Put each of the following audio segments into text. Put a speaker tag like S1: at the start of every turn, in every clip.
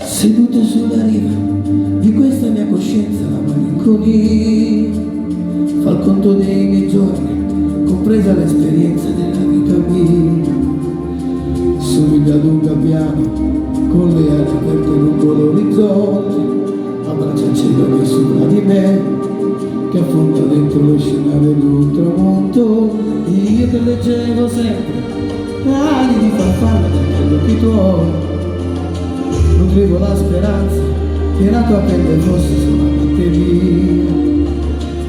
S1: Seduto sulla riva di questa mia coscienza, la malinconia fa il conto dei miei giorni, compresa l'esperienza della vita mia. Sorride ad un gabbiano con le ali aperte lungo l'orizzonte, abbraccia il cielo che sopra di me, che affonda dentro lo scenario di un tramonto. Io che leggevo sempre ali di farfalla dentro gli occhi tuoi, nutrivo la speranza che la tua pelle fosse solamente mia.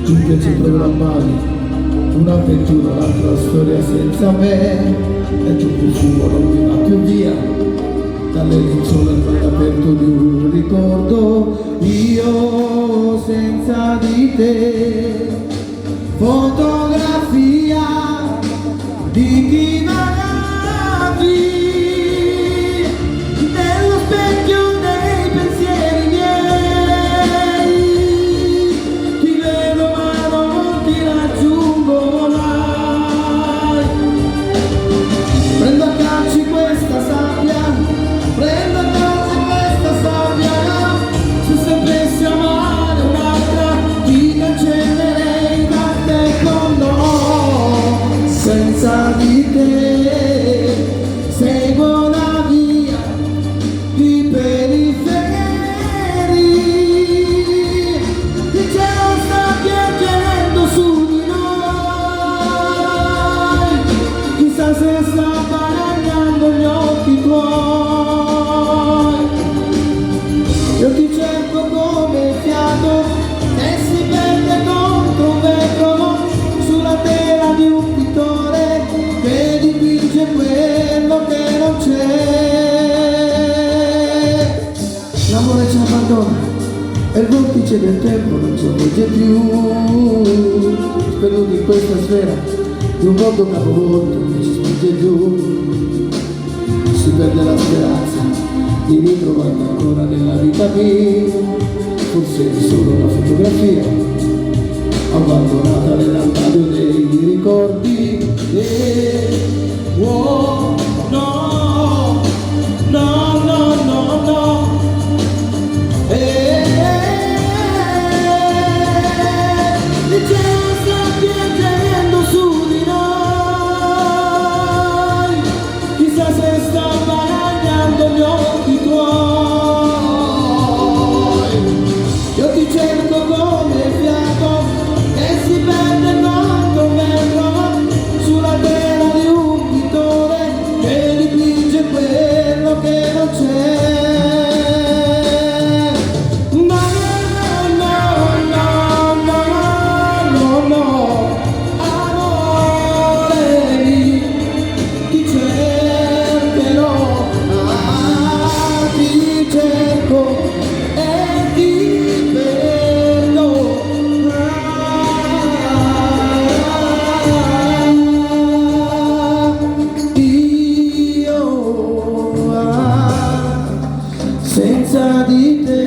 S1: Tu invece programmavi un'avventura, un'altra storia senza me, e il tuo profumo non mi va più via dalle lenzuola al mare aperto di un ricordo. Io senza di te, fotografia di chi magavi nello specchio dei pensieri miei. Ti vedo ma non ti raggiungo mai. Prendo a calci questa sabbia, prendo a calci questa sabbia. Se sapessi amare un'altra ti cancellerei da te con no. Senza di te seguo la via di periferi, il cielo sta piangendo su di noi, chissà se sta baragliando gli occhi tuoi. Io ti cerco come fiato e si perde contro un vetro sulla tela di un pittore che dipinge quello che non c'è. L'amore ci abbandona e il vortice del tempo non ci avvolge più, sperduti in questa sfera di un mondo capovolto che ci spinge giù. Si perde la speranza di ritrovarti ancora nella vita mia, forse è solo una fotografia abbandonata nell'armadio dei ricordi. Oh, no, no, no, no, no. Il cielo sta piangendo su di noi, chissà se sta baragliando gli occhi tuoi. Io ti cerco come fiato e si perde quanto metro sulla tela di un pittore che dipinge quello che non c'è. Senza di te.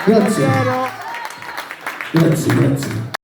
S1: Grazie. Grazie, grazie.